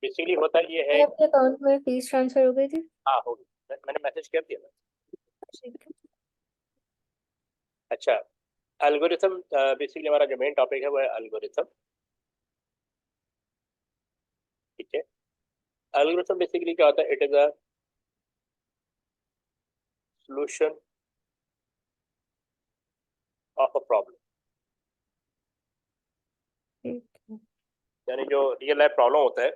Basically होता ये है। आपके अकाउंट में फीस ट्रांसफर हो गई थी? हाँ होगी, मैंने मैसेज कर दिया ना। ठीक है। अच्छा, एल्गोरिथम बेसिकली हमारा जो मेन टॉपिक है वो है एल्गोरिथम। ठीक है, एल्गोरिथम बेसिकली क्या होता है? It is a solution of a problem. ठीक है। यानी जो रियल लाइफ प्रॉब्लम होता है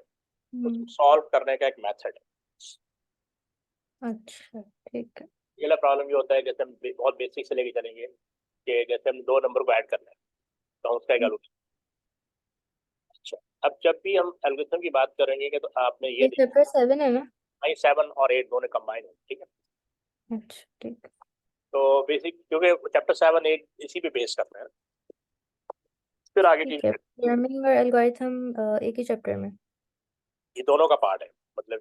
उसको सॉल्व करने का एक मेथड है। अच्छा, ठीक है। रियल लाइफ प्रॉब्लम ये होता है, जैसे हम बहुत बेसिक से लेके चलेंगे कि जैसे हम दो नंबर को ऐड करना है तो हम उसका एक हम्म, एल्गोरिथम। अच्छा, अब जब भी हम एल्गोरिथम की बात करेंगे कि तो आपने ये ये देखा चैप्टर 7 है ना? भाई 7 और 8 दोनों कंबाइन है। ठीक है, अच्छा, ठीक है। तो बेसिक क्योंकि चैप्टर 7 8 इसी पे बेस करना है, फिर आगे ठीक है, चीजें। प्रोग्रामिंग और एल्गोरिथम एक ही चैप्टर में? ये दोनों का पार्ट है, मतलब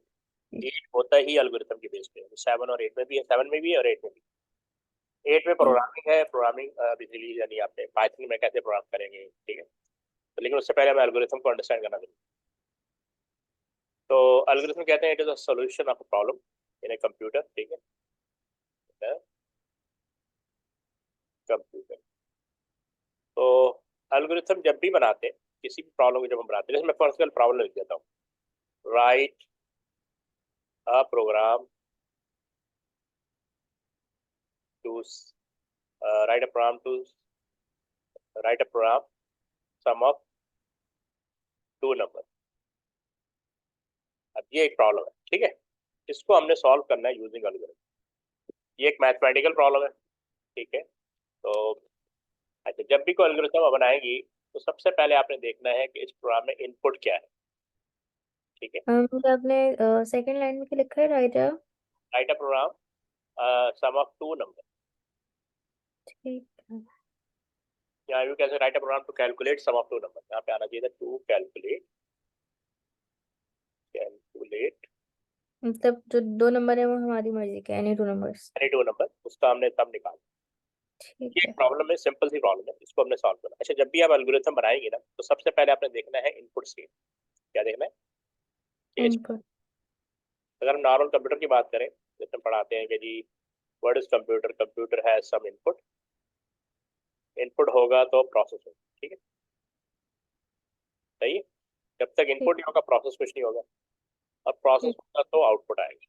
ठीक। 8 होता ही एल्गोरिथम की बेस पे है, 7 और 8 में भी है, 7 में भी है और 8 में भी है। 8 में ठीक। प्रोग्रामिंग है, प्रोग्रामिंग बेसिकली यानी आपने पाइथन में कैसे प्रोग्राम करेंगे। ठीक है, तो लेकिन उससे पहले हमें एल्गोरिथम को अंडरस्टैंड करना जरूरी है। तो एल्गोरिथम कहते हैं it is a solution of a problem in a computer. ठीक है, कंप्यूटर। तो एल्गोरिथम जब भी बनाते हैं, किसी भी प्रॉब्लम को जब हम बनाते हैं, जैसे मैं पर्सनल प्रॉब्लम लिख देता हूँ, write a program to write a program to write a program sum of two number. अब ये एक प्रॉब्लम है। ठीक है, इसको हमने सॉल्व करना है यूजिंग एल्गोरिथम। ये एक मैथमेटिकल प्रॉब्लम है। ठीक है, तो अच्छा, जब भी कोई एल्गोरिथम बनाएंगी तो सबसे पहले आपने देखना है कि इस प्रोग्राम में इनपुट क्या है। ठीक है, मतलब आपने सेकंड लाइन में क्या लिखा है, writer? Write a program sum of two number. ठीक है। यहाँ भी कैसे write a program to calculate sum of two number, यहाँ पे आना चाहिए था टू कैलकुलेट, कैलकुलेट मतलब जो दो नंबर है वो हमारी मर्जी के, any two numbers? Any two number, उसका हमने तब निकाला। ठीक ये एक है। प्रॉब्लम है, सिंपल सी प्रॉब्लम है, इसको हमने सॉल्व करना। अच्छा, जब भी आप एल्गोरिथम बनाएंगे ना तो सबसे पहले आपने देखना है इनपुट स्ट्रीम। क्या देखना है कि इनपुट। अगर हम नॉर्मल कंप्यूटर की बात करें, जैसे हम पढ़ाते हैं कि जी what is computer, computer has some input, input होगा तो प्रोसेस होगा। ठीक है, सही है। जब तक ठीक। इनपुट नहीं होगा प्रोसेस कुछ नहीं होगा, और प्रोसेस ठीक। होगा तो आउटपुट आएगा।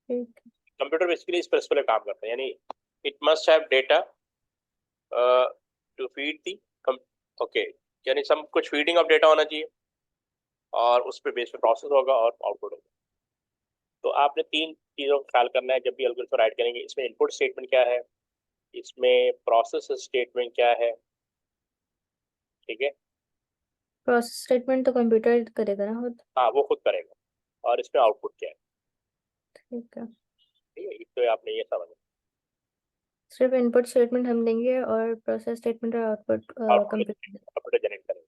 ठीक। कंप्यूटर बेसिकली इस प्रिंसिपल पे काम करता है, यानी it must have data to feed दी, ओके, यानी सब कुछ फीडिंग ऑफ डेटा होना चाहिए और उस पे बेस पे प्रोसेस होगा और आउटपुट होगा। तो आपने तीन चीज़ों का ख्याल करना है जब भी एल्गोरिथम राइट करेंगे। इसमें इनपुट स्टेटमेंट क्या है, इसमें प्रोसेस स्टेटमेंट क्या है। ठीक है, प्रोसेस स्टेटमेंट तो कंप्यूटर करेगा ना खुद? हाँ वो खुद करेगा, और इसमें आउटपुट क्या है। ठीक है। ठीक है, एक तो आपने ये समझना, सिर्फ इनपुट स्टेटमेंट हम देंगे और प्रोसेस स्टेटमेंट और output output computer. Computer generate करेगा।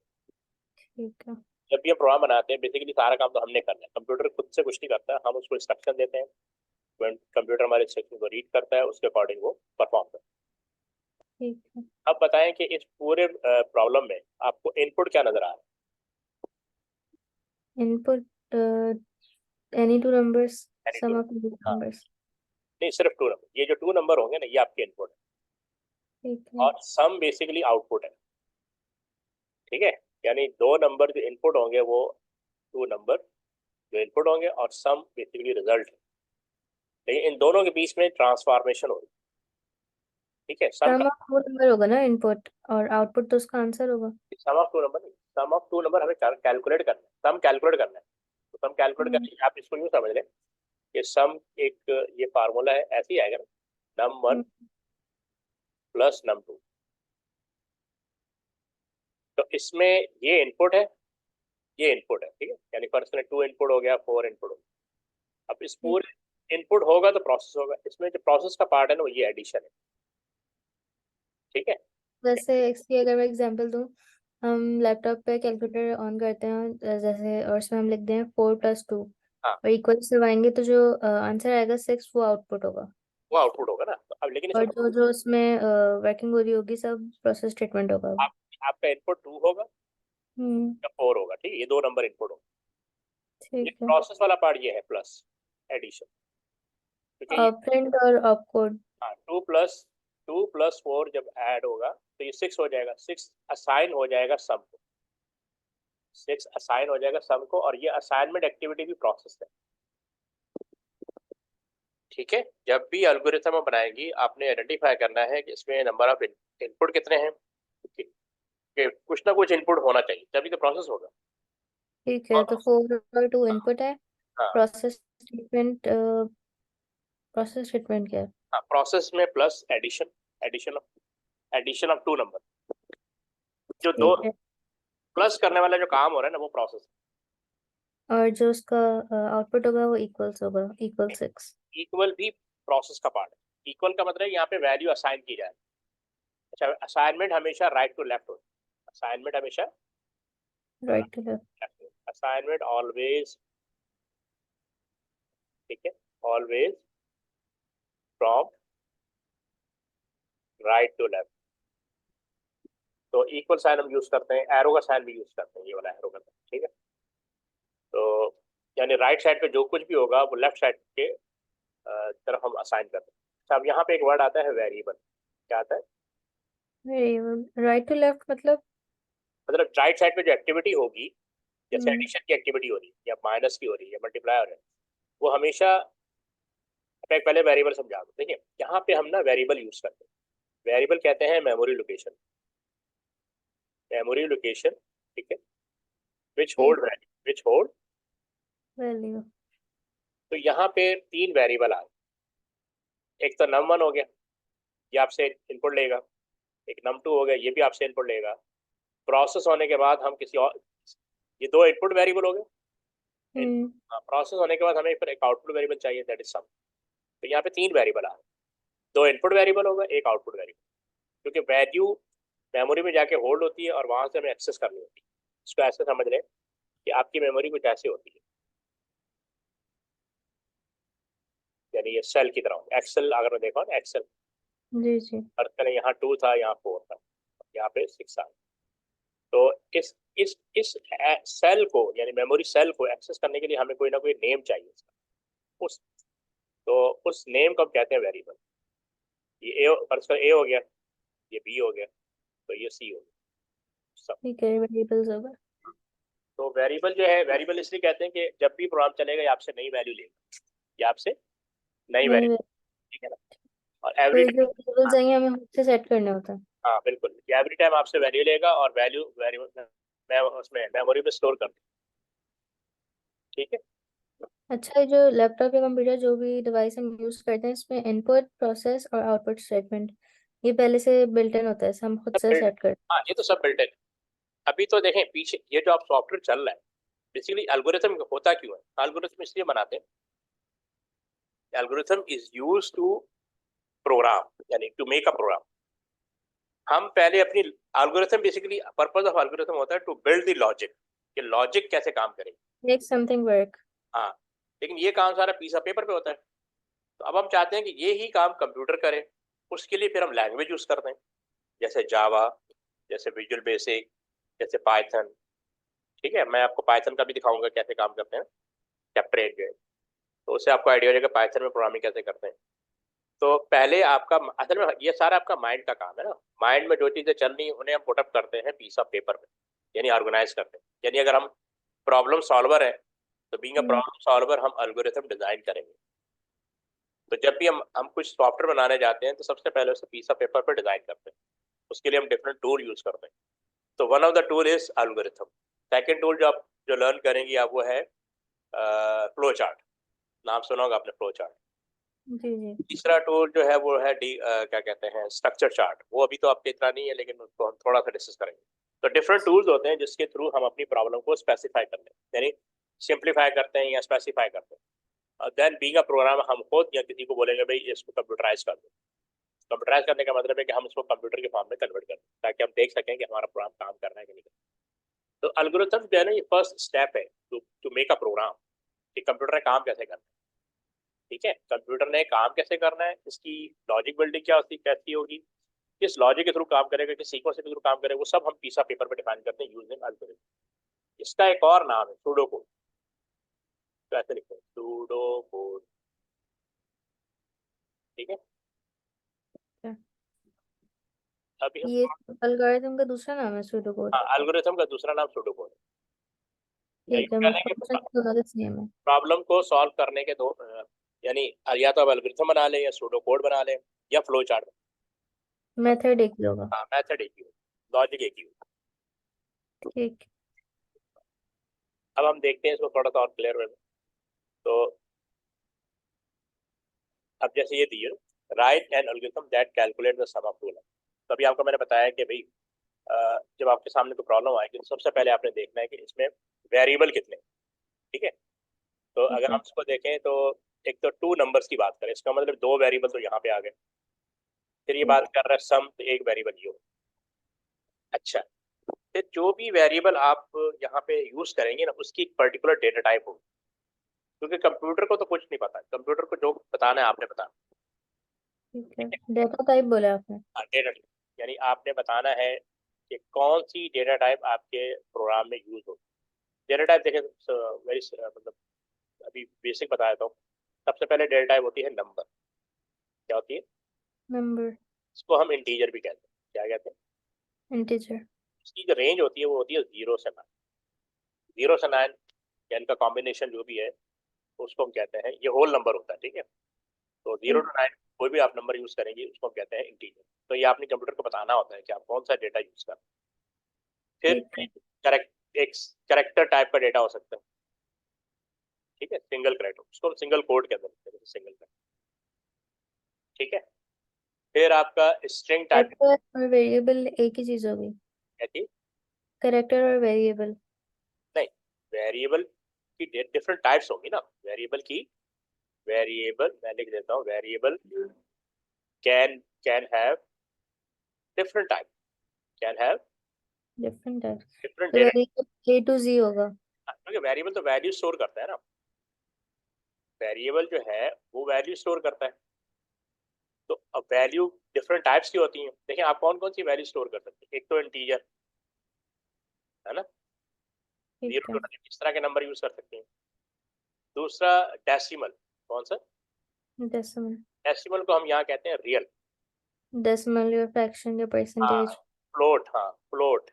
ठीक है। जब भी हम प्रोग्राम बनाते हैं बेसिकली सारा काम तो हमने करना है, कंप्यूटर खुद से कुछ नहीं करता, हम उसको इंस्ट्रक्शन देते हैं, कंप्यूटर हमारे इंस्ट्रक्शन को रीड करता है, उसके अकॉर्डिंग वो परफॉर्म करता ठीक है। है। अब बताएं कि इस पूरे प्रॉब्लम में आपको इनपुट क्या नजर आ रहा इनपुट एनी टू नंबर्स, है? Any two, sum of two हाँ, नंबर्स। नहीं सिर्फ टू नंबर, ये जो टू नंबर होंगे ना ये आपके इनपुट ठीक है, है। और सम बेसिकली आउटपुट है। ठीक है, यानी दो नंबर जो इनपुट होंगे वो टू नंबर जो इनपुट होंगे, और सम बेसिकली रिजल्ट है। लेकिन इन दोनों के बीच में ट्रांसफॉर्मेशन होगी। ठीक है, सम सम ऑफ टू नंबर होगा ना इनपुट, और आउटपुट तो उसका आंसर होगा। सम ऑफ टू नंबर नहीं, सम ऑफ टू नंबर हमें कैलकुलेट करना है, सम कैलकुलेट करना है। तो सम कैलकुलेट हम्म। करने के आप इसको यूँ समझ लें कि सम एक ये फार्मूला है, ऐसे ही आएगा ना, num one hmm. Plus num two. तो इसमें ये इनपुट है, ये इनपुट है। ठीक है, यानी फर्स्ट में टू इनपुट हो गया, फोर इनपुट हो गया। अब इस ठीक। पूरे इनपुट होगा तो प्रोसेस होगा, इसमें जो प्रोसेस का पार्ट है ना वो ये एडिशन है। ठीक है, वैसे इसकी अगर मैं एग्जांपल दूं, हम लैपटॉप पे कैलकुलेटर ऑन करते हैं जैसे, और उसमें हम लिख दें 4+2 हाँ और इक्वल करवाएंगे तो जो आंसर आएगा 6, वो आउटपुट होगा। वो आउटपुट होगा ना। तो अब लेकिन और इसमें जो जो उसमें वर्किंग हो रही होगी सब प्रोसेस स्टेटमेंट होगा। आप आपका इनपुट टू होगा, हम्म। या 4 होगा, ठीक है, ये 2 नंबर इनपुट होगा। ये ठीक है। प्रोसेस वाला पार्ट ये है प्लस एडिशन, क्योंकि ये प्रिंट और ऑपकोड। हाँ 2+4 जब ऐड होगा तो ये 6 हो जाएगा, 6 असाइन हो जाएगा सम को, 6 असाइन हो जाएगा सम को, और ये असाइनमेंट एक्टिविटी भी प्रोसेस है, ठीक है। जब भी एल्गोरिथम बनाएंगी आपने आइडेंटिफाई करना है कि इसमें नंबर ऑफ इनपुट कितने हैं, कि कुछ ना कुछ इनपुट होना चाहिए तभी तो प्रोसेस होगा। ठीक है, और तो 4 और 2 इनपुट है। हाँ प्रोसेस स्टेटमेंट क्या है? हाँ, प्रोसेस में plus addition, addition of 2 number, जो दो ठीक है। प्लस करने वाला जो काम हो रहा है ना वो प्रोसेस और जो उसका आउटपुट होगा वो इक्वल्स होगा, इक्वल 6। है। इक्वल भी प्रोसेस का पार्ट है, इक्वल का मतलब यहाँ पे वैल्यू असाइन की जाए। अच्छा, असाइनमेंट हमेशा राइट टू लेफ्ट होती है, असाइनमेंट हमेशा right to left. Assignment always, ठीक है, always from right to left. तो इक्वल साइन हम यूज करते हैं, एरो का साइन भी यूज करते हैं, ये वाला एरो का साइन, ठीक है। तो यानी राइट साइड पे जो कुछ भी होगा वो लेफ्ट साइड के तरफ हम असाइन करते हैं। अच्छा, अब यहाँ पे एक वर्ड आता है वेरिएबल, क्या आता है, राइट टू लेफ्ट मतलब? मतलब राइट साइड पे जो एक्टिविटी होगी, जैसे हम्म। एडिशन की एक्टिविटी हो रही है या माइनस की हो रही है या मल्टीप्लाई हो रहा है, वो हमेशा पहले वेरिएबल समझा दो, देखिए यहाँ पे हम ना वेरिएबल यूज करते हैं, वेरिएबल कहते हैं मेमोरी लोकेशन, मेमोरी लोकेशन, ठीक है, विच ठीक। Hold value, which hold. Value. तो यहाँ पे 3 वेरिएबल आ गए, एक तो num1 हो गया, ये आपसे इनपुट लेगा, एक num2 हो गया, ये भी आपसे इनपुट लेगा। प्रोसेस होने के बाद हम किसी और, ये 2 इनपुट वेरिएबल हो गए, हम्म। प्रोसेस होने के बाद हमें फिर एक आउटपुट वेरिएबल चाहिए, दैट इज सम। तो यहाँ पे 3 वेरिएबल आ गए, 2 इनपुट वेरिएबल होगा, एक आउटपुट वेरिएबल, क्योंकि वैल्यू मेमोरी में जाके होल्ड होती है और वहां से हमें एक्सेस करनी होती है। इसको ऐसे समझ लें कि आपकी मेमोरी कुछ ऐसी होती है, यानी ये सेल की तरह, एक्सेल अगर मैं देखा ना एक्सेल, जी जी। अर्थ करें यहाँ 2 था, यहाँ 4 था, यहाँ पे 6 आ। तो इस सेल को यानी मेमोरी सेल को एक्सेस करने के लिए हमें कोई ना कोई नेम चाहिए इसका। उस तो उस नेम को हम कहते हैं वेरिएबल। ये ए फर्स्ट का ए हो गया, ये बी हो गया, तो ये सी हो गया सब। ठीक है, वेरिएबल्स होगा। तो वेरिएबल जो है, वेरिएबल इसलिए कहते हैं कि जब भी प्रोग्राम चलेगा ये आपसे नई वैल्यू लेगा, ये आपसे नई नहीं, वैल्यू, ठीक है ना। और तो एवरी ये जो टाइम, वेरिएबल्स आएंगे हमें खुद से सेट करने होता है। हाँ बिल्कुल, एवरी टाइम आपसे वैल्यू लेगा और वैल्यू वेरिएबल मैं उसमें मेमोरी में स्टोर कर दूँ, ठीक है। अच्छा, ये जो लैपटॉप या कंप्यूटर जो भी डिवाइस हम यूज करते हैं इसमें इनपुट प्रोसेस और आउटपुट स्टेटमेंट ये पहले से बिल्ट इन होता है, इसे हम खुद सब से बिल्ट, सेट करते हाँ ये तो सब बिल्ट है। अभी तो देखें पीछे ये जो आप सॉफ्टवेयर चल रहा है, बेसिकली एल्गोरिथम होता क्यों है, एल्गोरिथम इसलिए बनाते हैं, algorithm is use to program, यानी टू मेक अ प्रोग्राम। हम पहले अपनी algorithm, basically purpose of algorithm होता है टू बिल्ड द लॉजिक, कि लॉजिक कैसे काम करेगी। हैं, मेक समथिंग वर्क। हाँ, लेकिन ये काम सारा पीस ऑफ पेपर पे होता है। तो अब हम चाहते हैं कि ये ही काम कंप्यूटर करे, उसके लिए फिर हम लैंग्वेज यूज करते हैं, जैसे जावा, जैसे विजुअल बेसिक, जैसे पाइथन, ठीक है। मैं आपको पाइथन का भी दिखाऊंगा कैसे काम करते हैं, चैप्टर 8 जो है, तो उससे आपको आइडिया हो जाएगा पाइथन में प्रोग्रामिंग कैसे करते हैं। तो पहले आपका, असल में ये सारा आपका माइंड का काम है ना, माइंड में जो चीजें चल रही हैं उन्हें हम पुटअप करते हैं पीस ऑफ पेपर में, यानी ऑर्गेनाइज करते हैं। यानी अगर हम प्रॉब्लम सॉल्वर है तो being a hmm. Problem solver हम एल्गोरिथम डिजाइन करेंगे। तो जब भी हम कुछ सॉफ्टवेयर बनाने जाते हैं तो सबसे पहले उसे पीस ऑफ पेपर पर डिजाइन करते हैं, उसके लिए हम डिफरेंट टूल यूज करते हैं। तो one of the tool is algorithm. Second tool जो आप जो लर्न करेंगे आप वो है फ्लो चार्ट, नाम सुना होगा आपने फ्लो चार्ट। जी जी। तीसरा टूल जो है वो है क्या कहते हैं, स्ट्रक्चर चार्ट। वो अभी तो आपके इतना नहीं है लेकिन उसको हम थोड़ा सा डिस्कस करेंगे। तो डिफरेंट टूल्स होते हैं जिसके थ्रू हम अपनी प्रॉब्लम को स्पेसिफाई करते हैं, यानी सिंप्लीफाई करते हैं या स्पेसिफाई करते हैं। और देन बीइंग अ प्रोग्राम हम खुद या किसी को बोलेंगे भाई इसको कंप्यूटराइज कर दो। कंप्यूटराइज करने का मतलब है कि हम इसको कंप्यूटर के फॉर्म में कन्वर्ट कर दें ताकि हम देख सकें कि हमारा प्रोग्राम काम कर रहा है कि नहीं कर रहा। तो एल्गोरिथम जो है ना, ये फर्स्ट स्टेप है to to make a program, कि कंप्यूटर ने काम कैसे करना है, ठीक है। कंप्यूटर ने काम कैसे करना है, इसकी लॉजिक बिल्डिंग क्या होती कैसी होगी, किस लॉजिक के थ्रू काम करेगा, किस सीक्वेंस के थ्रू काम करेगा, वो सब हम पीस ऑफ पेपर पे डिफाइन करते हैं यूजिंग एल्गोरिथम। इसका एक और नाम है सूडो कोड। तो ऐसे लिखते हैं सूडो कोड, ठीक है। क्या? अभी हम ये एल्गोरिथम का दूसरा नाम है सूडो कोड? एल्गोरिथम का दूसरा नाम सूडो कोड है। ठीक है, कह लेंगे फंक्शन दोनों के सेम है। प्रॉब्लम को सॉल्व करने के दो यानी या तो आप एल्गोरिथम बना लें या सूडो कोड बना लें या फ्लो चार्ट। मेथड एक ही होगा। हाँ, मेथड एक ही हो, लॉजिक एक ही हो। ठीक। अब हम देखते हैं इसको थोड़ा सा और क्लियर में। तो अब जैसे ये दिए, write an algorithm that calculate the sum of two number. तो अभी आपको मैंने बताया कि भाई जब आपके सामने कोई प्रॉब्लम आएगी तो सबसे पहले आपने देखना है कि इसमें वेरिएबल कितने हैं, ठीक है। तो ठीक अगर है। हम इसको देखें तो एक तो टू नंबर्स की बात करें, इसका मतलब दो वेरिएबल तो यहाँ पे आ गए। फिर ये बात ठीक। कर रहा है सम, तो एक वेरिएबल ये हो। अच्छा, फिर जो भी वेरिएबल आप यहाँ पे यूज करेंगे ना उसकी एक पर्टिकुलर डेटा टाइप होगी, क्योंकि कंप्यूटर को तो कुछ नहीं पता, कंप्यूटर को जो बताना है आपने बताना। ठीक है, ठीक है, डेटा टाइप बोला आपने? डेटा टाइप यानी आपने बताना है कि कौन सी डेटा टाइप आपके प्रोग्राम में यूज हो। डेटा टाइप देखें, वेरी मतलब अभी बेसिक बताया था। सबसे पहले डेटा टाइप होती है नंबर। क्या होती है? नंबर। इसको हम इंटीजर भी कहते हैं। क्या कहते हैं? इंटीजर। इसकी जो रेंज होती है वो होती है 0 से 9। 0 से 9 या इनका कॉम्बिनेशन जो भी है उसको हम कहते हैं, ये होल नंबर होता है, ठीक है। तो जीरो ठीक। टू नाइन कोई भी आप नंबर यूज करेंगे उसको हम कहते हैं इंटीजर। तो ये आपने कंप्यूटर को बताना होता है कि आप कौन सा डेटा यूज कर। फिर ठीक है। एक कैरेक्टर टाइप का डेटा हो सकता है, ठीक है, सिंगल कैरेक्टर, उसको हम सिंगल कोड के अंदर लिखते हैं, सिंगल कैरेक्टर, ठीक है। फिर आपका स्ट्रिंग टाइप। कैरेक्टर और वेरिएबल एक ही चीज होगी? क्या चीज? कैरेक्टर और वेरिएबल? नहीं, वेरिएबल की डिफरेंट टाइप्स होंगी ना। वेरिएबल की, वेरिएबल मैं लिख देता हूँ, variable can have different type, can have different type. Different तो डेटा। वेरिएबल ए टू जी होगा? क्योंकि वेरिएबल तो वैल्यू स्टोर करता है ना, वेरिएबल जो है वो वैल्यू स्टोर करता है। तो अब वैल्यू डिफरेंट टाइप्स की होती हैं। देखिए आप कौन कौन सी वैल्यू स्टोर कर सकते हैं। एक तो इंटीजर है ना, ठीक 0 to है। 9 इस तरह के नंबर यूज कर सकते हैं। दूसरा डेसिमल। कौन सा? डेसिमल। डेसिमल को हम यहाँ कहते हैं रियल। डेसिमल या फ्रैक्शन या हाँ, परसेंटेज? फ्लोट, हाँ फ्लोट।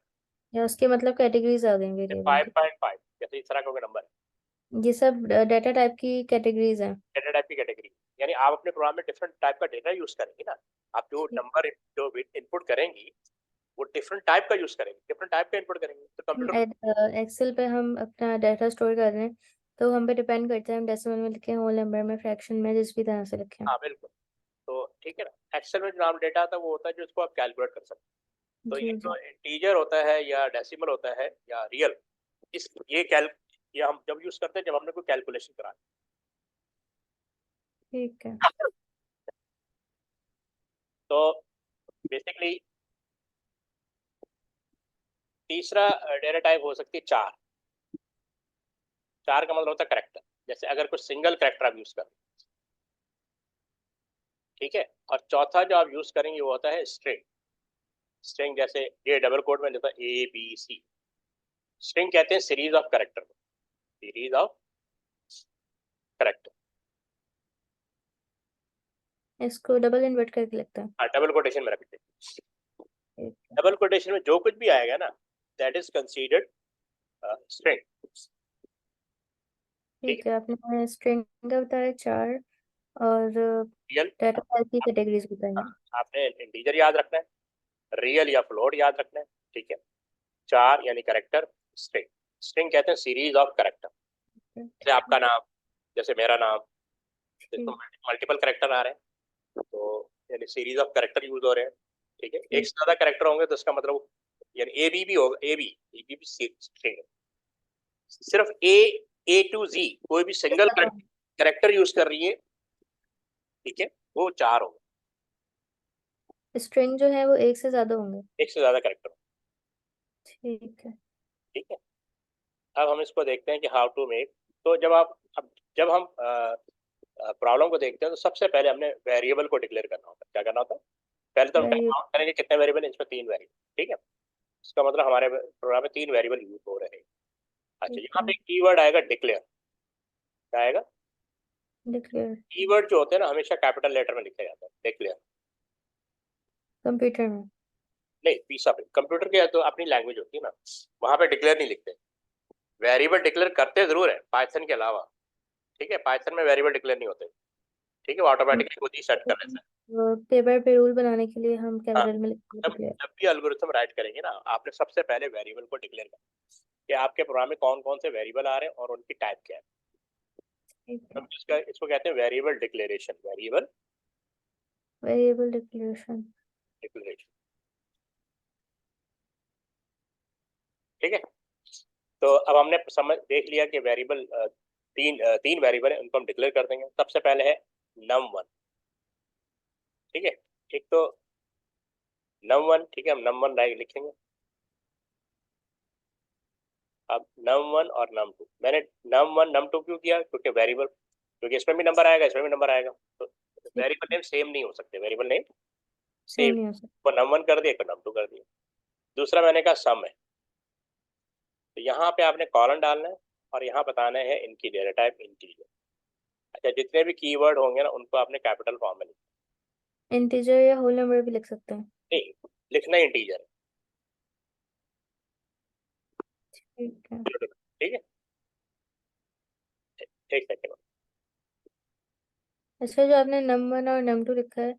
या उसके मतलब कैटेगरीज आ गई वेरिएबल फाइव की? पॉइंट फाइव जैसे इस तरह का कोई नंबर है, ये सब डेटा टाइप की कैटेगरीज हैं? डेटा टाइप की कैटेगरी। यानी आप अपने प्रोग्राम में डिफरेंट टाइप का डेटा यूज करेंगे ना। आप जो ठीक। नंबर जो इनपुट करेंगे वो डिफरेंट टाइप का यूज करेंगे, डिफरेंट टाइप का इनपुट करेंगे तो कंप्यूटर। एक्सेल पे हम अपना डाटा स्टोर कर रहे हैं, तो हम पे डिपेंड करता है हम डेसिमल में लिखें, होल नंबर में, फ्रैक्शन में, जिस भी तरह से लिखें। हाँ बिल्कुल। तो ठीक है ना, एक्सेल में जो नाम डेटा आता है वो होता है जो इसको आप कैलकुलेट कर सकते हैं। तो ये जी जी। जो इंटीजर होता है या डेसिमल होता है या रियल, इस ये हम जब यूज करते हैं जब हमने कोई कैलकुलेशन करा। ठीक है। तो बेसिकली तीसरा डेटा टाइप हो सकती है चार। चार का मतलब होता है करेक्टर। जैसे अगर कुछ सिंगल करेक्टर आप यूज कर रहे हैं, ठीक है। और चौथा जो आप यूज करेंगे वो होता है स्ट्रिंग। स्ट्रिंग जैसे ये डबल कोड में लिखा ABC। स्ट्रिंग कहते हैं series of character, series of character. इसको डबल इन्वर्ट करके लिखता है? हाँ, डबल कोटेशन में रखते हैं। ठीक है। डबल कोटेशन में जो कुछ भी आएगा ना दैट इज कंसीडर्ड स्ट्रिंग, ठीक ठीक है, आपने स्ट्रिंग का बताया चार, और है। रियल, डाटा टाइप की कैटेगरीज बताई। आपने इंटीजर याद रखना है, रियल या फ्लोट याद रखना है, ठीक है। चार यानी करेक्टर, स्ट्रिंग। स्ट्रिंग कहते हैं सीरीज ऑफ करेक्टर। जैसे आपका नाम, जैसे मेरा नाम, इसमें ठीक। मल्टीपल करेक्टर आ रहे हैं तो यानी सीरीज ऑफ करेक्टर यूज हो रहे हैं, ठीक है। एक ठीक। से ज्यादा करेक्टर होंगे तो इसका मतलब यानी AB भी होगा, AB भी स्ट्रिंग है। सिर्फ A to Z कोई भी सिंगल करेक्टर यूज कर रही है, ठीक है, वो चार होगा। स्ट्रिंग जो है वो एक से ज्यादा होंगे? एक से ज्यादा करेक्टर, ठीक है। ठीक है। अब हम इसको देखते हैं कि हाउ टू मेक। तो जब आप अब जब हम प्रॉब्लम को देखते हैं तो सबसे पहले हमने वेरिएबल को डिक्लेयर करना होता है। क्या करना होता है? पहले तो हम वेरिएबल काउंट करेंगे कितने वेरिएबल है, इसमें 3 वेरिएबल, ठीक है। इसका मतलब हमारे प्रोग्राम में 3 वेरिएबल यूज हो रहे हैं। अच्छा, ठीक यहाँ है। पे कीवर्ड आएगा डिक्लेयर। क्या आएगा? डिक्लेयर कीवर्ड जो होते हैं ना हमेशा कैपिटल लेटर में लिखा जाता है, डिक्लेयर। कंप्यूटर में। नहीं, पीसा पे कंप्यूटर के तो अपनी लैंग्वेज होती है ना, वहां पे डिक्लेयर नहीं लिखते। वेरिएबल डिक्लेयर करते जरूर है पाइथन के अलावा, ठीक है। पाइथन में वेरिएबल डिक्लेयर नहीं होते, ठीक है, वो ऑटोमेटिकली खुद ही सेट कर लेता है। पेपर पे रूल बनाने के लिए हम हाँ, कैपिटल में लिखते हैं जब डिक्लेयर। जब भी एल्गोरिथम राइट करेंगे ना, आपने सबसे पहले वेरिएबल को डिक्लेयर करना कि आपके प्रोग्राम में कौन कौन से वेरिएबल आ रहे हैं और उनकी टाइप क्या है। ठीक है। हम इसको कहते हैं variable declaration, variable variable declaration. Declaration, ठीक है। तो अब हमने समझ देख लिया कि वेरिएबल तीन वेरिएबल है, उनको हम डिक्लेयर कर देंगे। सबसे पहले है num1, ठीक है। एक तो num1, ठीक है, हम num1 लिखेंगे। अब num1 और num2, मैंने num1 num2 क्यों किया? क्योंकि वेरिएबल, क्योंकि इसमें भी नंबर आएगा, इसमें भी नंबर आएगा, तो ठीक। वेरिएबल नेम सेम नहीं हो सकते, वेरिएबल नेम सेम सेम। नहीं हो सकता। को num1 कर दिया, को num2 कर दिया। दूसरा मैंने कहा सम है, तो यहाँ पे आपने कॉलन डालना है और यहाँ बताना है इनकी डेटा टाइप इंटीजर। अच्छा, जितने भी कीवर्ड होंगे ना उनको आपने कैपिटल फॉर्म में इंटीजर या होल नंबर भी लिख सकते हैं। नहीं, लिखना इंटीजर, ठीक है। ठीक है। एक सेकेंड। अच्छा, जो आपने नम 1 और नम 2 लिखा है,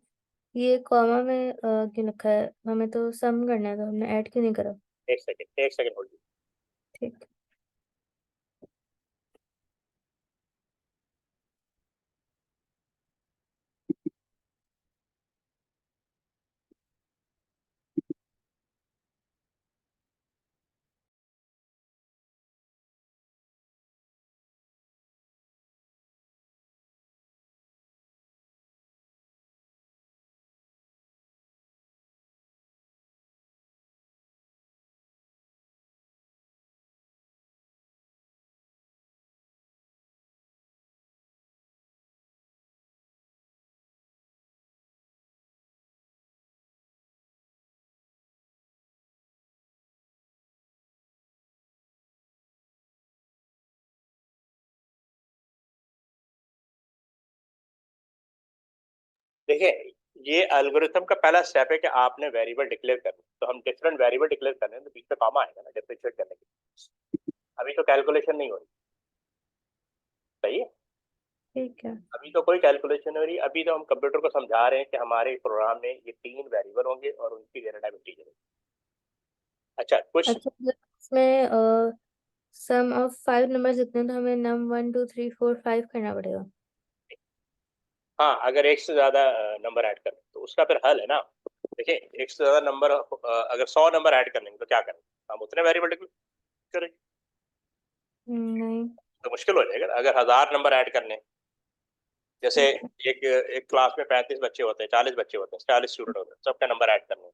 ये कॉमा में क्यों लिखा है? हमें तो सम करना है, तो हमने ऐड क्यों नहीं करा? एक सेकेंड, एक सेकेंड होल्ड। ठीक। देखिए, ये एल्गोरिथम का पहला स्टेप है कि आपने वेरिएबल डिक्लेयर करना, तो हम डिफरेंट वेरिएबल डिक्लेयर कर रहे हैं, तो बीच में कॉमा आएगा ना डिफरेंशिएट करने के लिए। अभी तो कैलकुलेशन नहीं हो रही, सही है। ठीक है। अभी तो कोई कैलकुलेशन नहीं हो रही, अभी तो हम कंप्यूटर को समझा रहे हैं कि हमारे प्रोग्राम में ये 3 वेरिएबल होंगे और उनकी डेटा टाइप इंटीजर होगी। अच्छा, कुछ अच्छा, मतलब इसमें सम ऑफ 5 नंबर्स जितने, तो हमें num 1 2 3 4 5 करना पड़ेगा। हाँ, अगर एक से ज्यादा नंबर ऐड करें तो उसका फिर हल है ना। देखिए, एक से ज्यादा नंबर, अगर 100 नंबर ऐड करने तो क्या करें? हम उतने वेरिएबल डिक्लेयर करें, नहीं। तो मुश्किल हो जाएगा। अगर 1000 नंबर ऐड करने, जैसे ठीक है। एक एक क्लास में 35 बच्चे होते हैं, 40 बच्चे होते हैं, 40 स्टूडेंट होते हैं, सबका नंबर ऐड करने,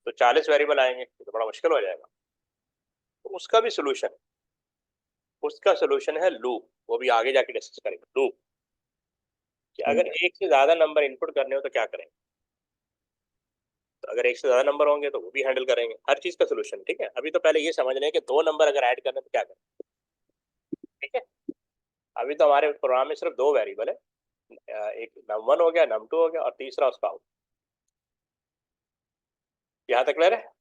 तो 40 वेरिएबल आएंगे, तो बड़ा मुश्किल हो जाएगा। तो उसका भी सोल्यूशन है, उसका सोल्यूशन है लूप। वो भी आगे जाके डिस्कस करेंगे लूप, कि अगर ठीक। एक से ज्यादा नंबर इनपुट करने हो तो क्या करें। तो अगर एक से ज्यादा नंबर होंगे तो वो भी हैंडल करेंगे, हर चीज का सोल्यूशन, ठीक है। अभी तो पहले ये समझ लें कि 2 नंबर अगर ऐड करने तो क्या करें, ठीक है। अभी तो हमारे प्रोग्राम में सिर्फ 2 वेरिएबल है, एक num1 हो गया, num2 हो गया, और तीसरा उसका आउट। यहाँ तक क्लियर है?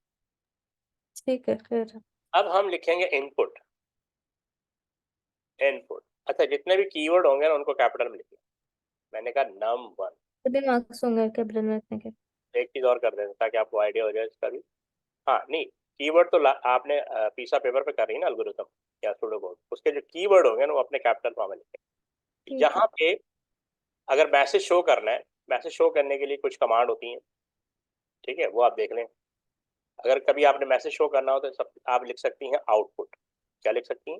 ठीक है, फिर अब हम लिखेंगे इनपुट, इनपुट। अच्छा, जितने भी कीवर्ड होंगे ना उनको कैपिटल में लिखिए। मैंने कहा num1। कितने मार्क्स होंगे कैपिटल में रखने के? एक चीज और कर देते ताकि आपको आइडिया हो जाए इसका भी। हाँ, नहीं, कीवर्ड तो आपने पीसा पेपर पे कर रही है ना एल्गोरिथम या सुडो कोड, उसके जो कीवर्ड होंगे ना वो अपने कैपिटल फॉर्म में लिखें। ठीक है। यहाँ पे अगर मैसेज शो करना है, मैसेज शो करने के लिए कुछ कमांड होती हैं, ठीक है, वो आप देख लें। अगर कभी आपने मैसेज शो करना हो तो सब आप लिख सकती हैं आउटपुट। क्या लिख सकती हैं?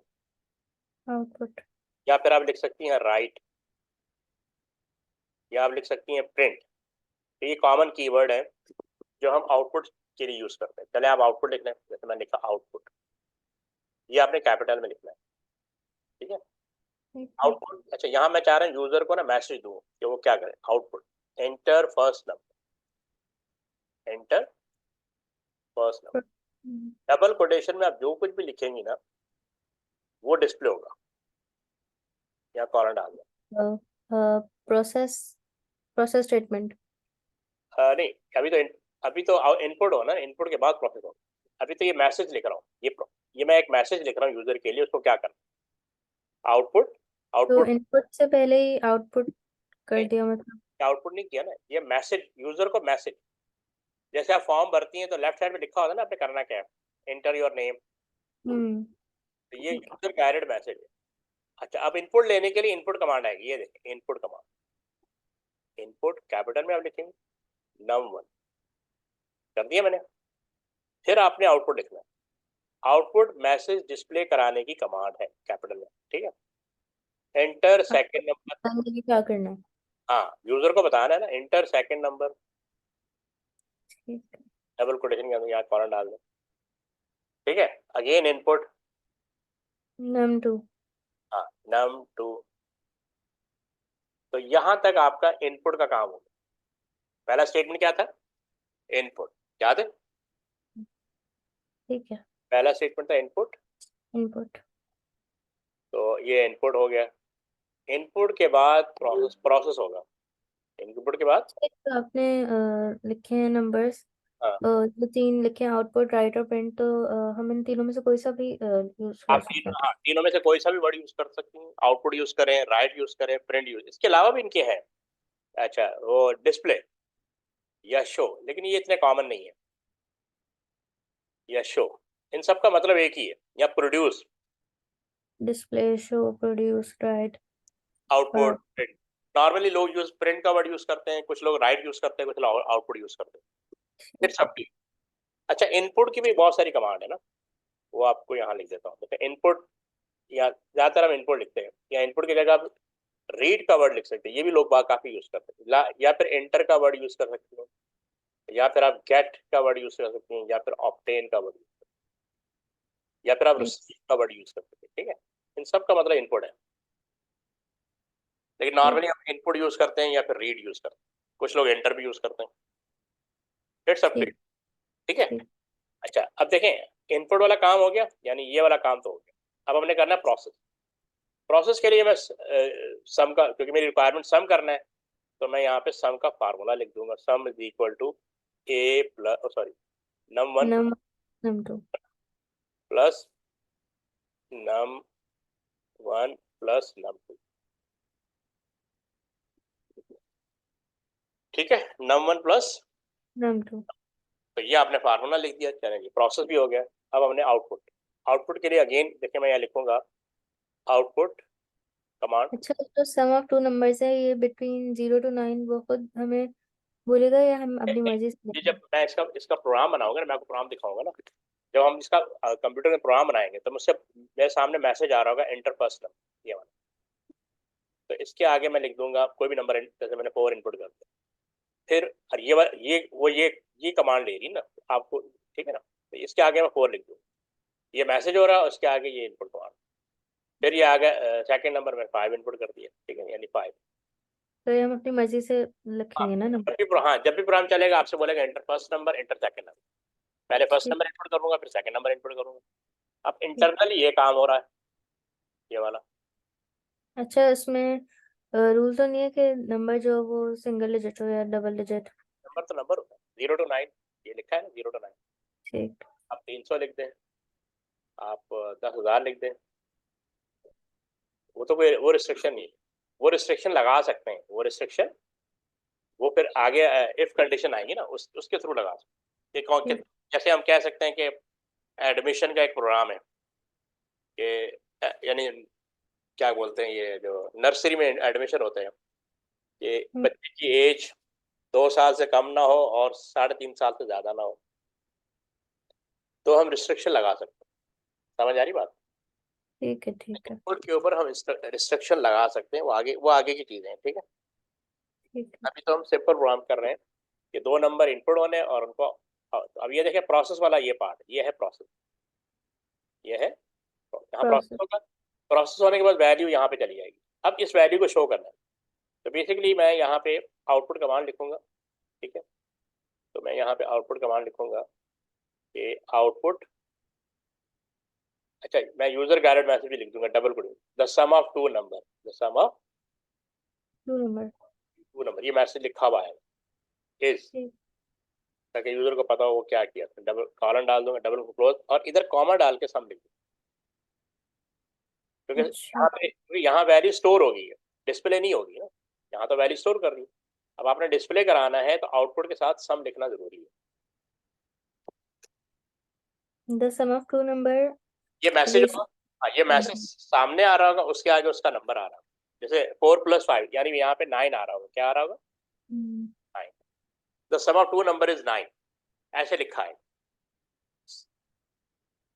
आउटपुट। या फिर आप लिख सकती हैं राइट, या आप लिख सकती हैं प्रिंट। तो ये कॉमन कीवर्ड है जो हम आउटपुट के लिए यूज करते हैं। चले आप आउटपुट लिख लें, जैसे मैंने लिखा आउटपुट, ये आपने कैपिटल में लिखना है, ठीक है। ठीक है। आउटपुट, अच्छा, यहाँ मैं चाह रहा हूँ यूजर को ना मैसेज दूँ कि वो क्या करे, output enter first number. Enter first number. Double quotation में आप जो कुछ भी लिखेंगी ना वो डिस्प्ले होगा। यहाँ कॉलन डाल दो। Process process statement. नहीं, अभी तो इनपुट हो ना, इनपुट के बाद प्रोसेस हो। अभी तो ये मैसेज लिख रहा हूँ, ये मैं एक मैसेज लिख रहा हूँ यूजर के लिए, उसको क्या करना, आउटपुट। तो आउटपुट इनपुट से पहले ही आउटपुट कर दिया मतलब। आउटपुट नहीं किया ना, ये मैसेज यूजर को मैसेज। जैसे आप फॉर्म भरती हैं तो लेफ्ट साइड में लिखा होता है ना आपने करना क्या है, एंटर योर नेम। हम्म। तो ये यूजर गाइडेड मैसेज है। अच्छा, अब इनपुट लेने के लिए इनपुट कमांड आएगी, ये देखें इनपुट कमांड। इनपुट कैपिटल में आप लिखेंगे num1, कर दिया मैंने। फिर आपने आउटपुट लिखना है। आउटपुट मैसेज डिस्प्ले कराने की कमांड है कैपिटल में, ठीक है। Enter second number. बताने के क्या करना है। हाँ, यूजर को बताना है ना, एंटर सेकंड नंबर, ठीक है। डबल कोटेशन के अंदर यहाँ कॉलन डाल दो, ठीक है। Again input, num2। हाँ num2। तो यहां तक आपका इनपुट का काम होगा। पहला स्टेटमेंट क्या था, इनपुट, याद है। ठीक है। पहला स्टेटमेंट था इनपुट, इनपुट। तो ये इनपुट हो गया। इनपुट के बाद प्रोसेस होगा। इनपुट के बाद तो आपने लिखे हैं नंबर्स, हाँ, जो तीन लिखे हैं आउटपुट, राइट और प्रिंट, तो हम इन तीनों में से कोई सा भी यूज कर आप सकते हैं। हाँ, तीनों में से कोई सा भी वर्ड यूज कर सकते हैं। आउटपुट यूज करें, राइट यूज करें, प्रिंट यूज, इसके अलावा भी इनके हैं। अच्छा, वो डिस्प्ले या शो, लेकिन ये इतने कॉमन नहीं है। या शो, इन सब का मतलब एक ही है। या produce, display, show, produce, right और आउटपुट, प्रिंट। नॉर्मली लोग यूज प्रिंट का वर्ड यूज करते हैं, कुछ लोग राइट यूज करते हैं, कुछ लोग आउटपुट यूज करते हैं। फिर सब ठीक। अच्छा, इनपुट की भी बहुत सारी कमांड है ना, वो आपको यहाँ लिख देता हूँ। जैसे इनपुट, या ज्यादातर हम इनपुट लिखते हैं, या इनपुट की जगह आप रीड का वर्ड लिख सकते हैं, ये भी लोग बात काफी यूज करते हैं। या फिर एंटर का वर्ड यूज कर सकते हैं, या फिर आप गेट का वर्ड यूज कर सकते हैं, या फिर ऑब्टेन का वर्ड, या फिर आप ठीक। रिसीव का वर्ड यूज कर सकते हैं, ठीक है। इन सब का मतलब इनपुट है, लेकिन ठीक। नॉर्मली हम इनपुट यूज करते हैं या फिर रीड यूज करते हैं। कुछ लोग एंटर भी यूज करते हैं। इट्स अप टू यू, ठीक। ठीक है। ठीक। अच्छा, अब देखें, इनपुट वाला काम हो गया, यानी ये वाला काम तो हो गया। अब हमने करना है प्रोसेस। प्रोसेस के लिए मैं सम का, क्योंकि मेरी रिक्वायरमेंट सम करना है, तो मैं यहाँ पे सम का फार्मूला लिख दूंगा। Sum is equal to A plus, sorry, num1 num2। Plus num1 plus num2, ठीक है। num1 plus, num2। तो ये आपने फार्मूला लिख दिया, चलेंगे प्रोसेस भी हो गया। अब हमने आउटपुट, आउटपुट के लिए अगेन देखिए, मैं यहाँ लिखूंगा आउटपुट कमांड। अच्छा, तो सम ऑफ टू नंबर्स है, ये बिटवीन 0 to 9, वो खुद हमें बोलेगा या हम अपनी मर्जी से ये लिखें? जब मैं इसका इसका प्रोग्राम बनाऊंगा ना, मैं आपको प्रोग्राम दिखाऊंगा ना, जब हम इसका कंप्यूटर में प्रोग्राम बनाएंगे तो मुझसे मेरे सामने मैसेज आ रहा होगा एंटर फर्स्ट नंबर, ये वाला। तो इसके आगे मैं लिख दूंगा कोई भी नंबर, जैसे मैंने 4 इनपुट कर दिया। फिर और ये कमांड ले रही ना आपको, ठीक है ना। तो इसके आगे मैं 4 लिख दूँ, ये मैसेज हो रहा है, उसके आगे ये इनपुट कमांड। फिर ये आगे सेकंड नंबर में 5 इनपुट कर दिया, ठीक है, यानी 5। तो ये हम अपनी मर्जी से हाँ, लिखेंगे ना नंबर। जब भी प्रोग्राम चलेगा आपसे बोलेगा enter first number, enter second number. पहले फर्स्ट ठीक। नंबर इनपुट करूंगा, फिर सेकंड नंबर इनपुट करूंगा। अब ठीक। इंटरनली ये काम हो रहा है, ये वाला। अच्छा, इसमें रूल तो नहीं है कि नंबर जो वो सिंगल डिजिट हो या डबल डिजिट? नंबर तो नंबर होता है, 0 to 9, ये लिखा है ना, 0 to 9। ठीक। आप 300 लिख दें, आप 10,000 लिख दें, वो तो कोई वो रिस्ट्रिक्शन नहीं है। वो रिस्ट्रिक्शन लगा सकते हैं, वो रिस्ट्रिक्शन वो फिर आगे इफ कंडीशन आएंगी ना, उसके थ्रू लगा सकते हैं। ठीक। जैसे हम कह सकते हैं कि एडमिशन का एक प्रोग्राम है कि यानी क्या बोलते हैं, ये जो नर्सरी में एडमिशन होते हैं, कि हम्म। बच्चे की एज 2 साल से कम ना हो और 3.5 साल से ज्यादा ना हो, तो हम रिस्ट्रिक्शन लगा सकते हैं। समझ आ रही बात। ठीक है। ठीक है। उनके ऊपर हम रिस्ट्रिक्शन लगा सकते हैं, वो आगे की चीजें हैं, ठीक है। ठीक है। अभी तो हम सिंपल प्रोग्राम कर रहे हैं कि 2 नंबर इनपुट होने और उनको। अब ये देखें प्रोसेस वाला ये पार्ट, ये है प्रोसेस, ये है यहाँ प्रोसेस प्रोसेस। होगा। प्रोसेस होने के बाद वैल्यू यहाँ पे चली जाएगी। अब इस वैल्यू को शो करना है, तो बेसिकली मैं यहाँ पे आउटपुट कमांड लिखूंगा, ठीक है। तो मैं यहाँ पे आउटपुट कमांड लिखूंगा कि आउटपुट, अच्छा मैं यूजर गाइडेड मैसेज भी लिख दूंगा double code, the sum of two number, the sum of 2 number. Two number, ये मैसेज लिखा हुआ है इज, ठीक। ताकि यूजर को पता हो वो क्या किया। डबल कॉलन डाल दूंगा, डबल क्लोज, और इधर कॉमा डाल के सम लिख दूंगा, अच्छा। क्योंकि यहाँ वैल्यू स्टोर होगी, डिस्प्ले नहीं होगी ना, यहाँ तो वैल्यू स्टोर कर रही है। अब आपने डिस्प्ले कराना है तो आउटपुट के साथ सम लिखना जरूरी है। द सम ऑफ 2 नंबर ये मैसेज रेशियो। होगा, हाँ ये मैसेज सामने आ रहा होगा, उसके आगे उसका नंबर आ रहा होगा। जैसे 4 + 5 यानी यहाँ पे 9 आ रहा होगा, क्या आ रहा होगा, 9। The sum of two number is 9, ऐसे लिखा है।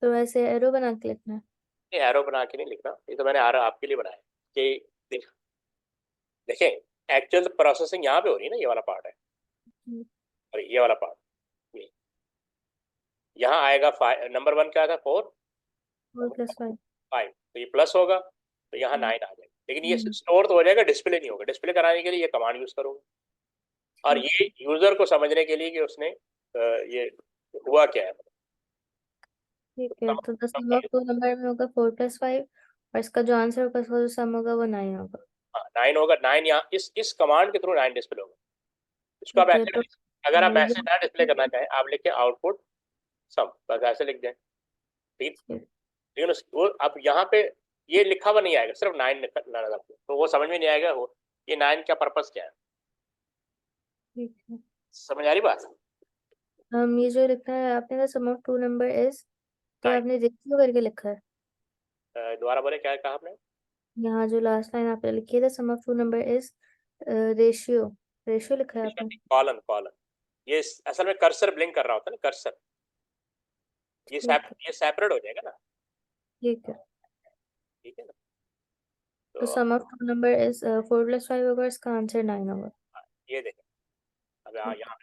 तो ऐसे एरो बना के लिखना है। ये एरो बना के नहीं लिखना, ये तो मैंने एरो आपके लिए बनाया है कि देखें एक्चुअल प्रोसेसिंग यहाँ पे हो रही है ना, ये वाला पार्ट है, और ये वाला पार्ट ये यहाँ आएगा। नंबर 1 क्या था, 4 4 + 5। 5, तो ये प्लस होगा तो यहाँ 9 आ जाएगा, लेकिन ये स्टोर तो हो जाएगा, डिस्प्ले नहीं होगा। डिस्प्ले कराने के लिए ये कमांड यूज करोगे, और ये यूजर को समझने के लिए कि उसने ये हुआ क्या है। ठीक है, तो द सम ऑफ 2 नंबर में होगा 4 + 5, और इसका जो आंसर होगा, उसका जो सम होगा वो 9 होगा। हाँ 9 होगा, 9 यहाँ इस कमांड के थ्रू 9 डिस्प्ले होगा। इसको आप ठीक है, ऐसे तो अगर आप ये। मैसेज ना डिस्प्ले करना चाहें, आप लिखें आउटपुट सम, बस ऐसे लिख दें, ठीक। ठीक। लेकिन वो अब यहाँ पे ये लिखा हुआ नहीं आएगा, सिर्फ 9 लिखा, तो वो समझ में नहीं आएगा वो ये 9 का पर्पस क्या है। ठीक है। समझ आ रही बात, ये जो लिखना है आपने, the sum of 2 number is, तो 9। आपने रेशियो करके लिखा है। दोबारा बोले, क्या कहा आपने। यहाँ जो लास्ट लाइन आपने लिखी है, the sum of 2 number is ratio, ratio लिखा है आपने। कॉलन कॉलन, ये असल में कर्सर ब्लिंक कर रहा होता है ना, कर्सर, ठीक है। ये सेपरेट हो जाएगा ना, ठीक है, ठीक है ना। तो तो सम ऑफ 2 नंबर इज 4 + 5 होगा, इसका आंसर 9 होगा। ये देखें, अब ठीक यहाँ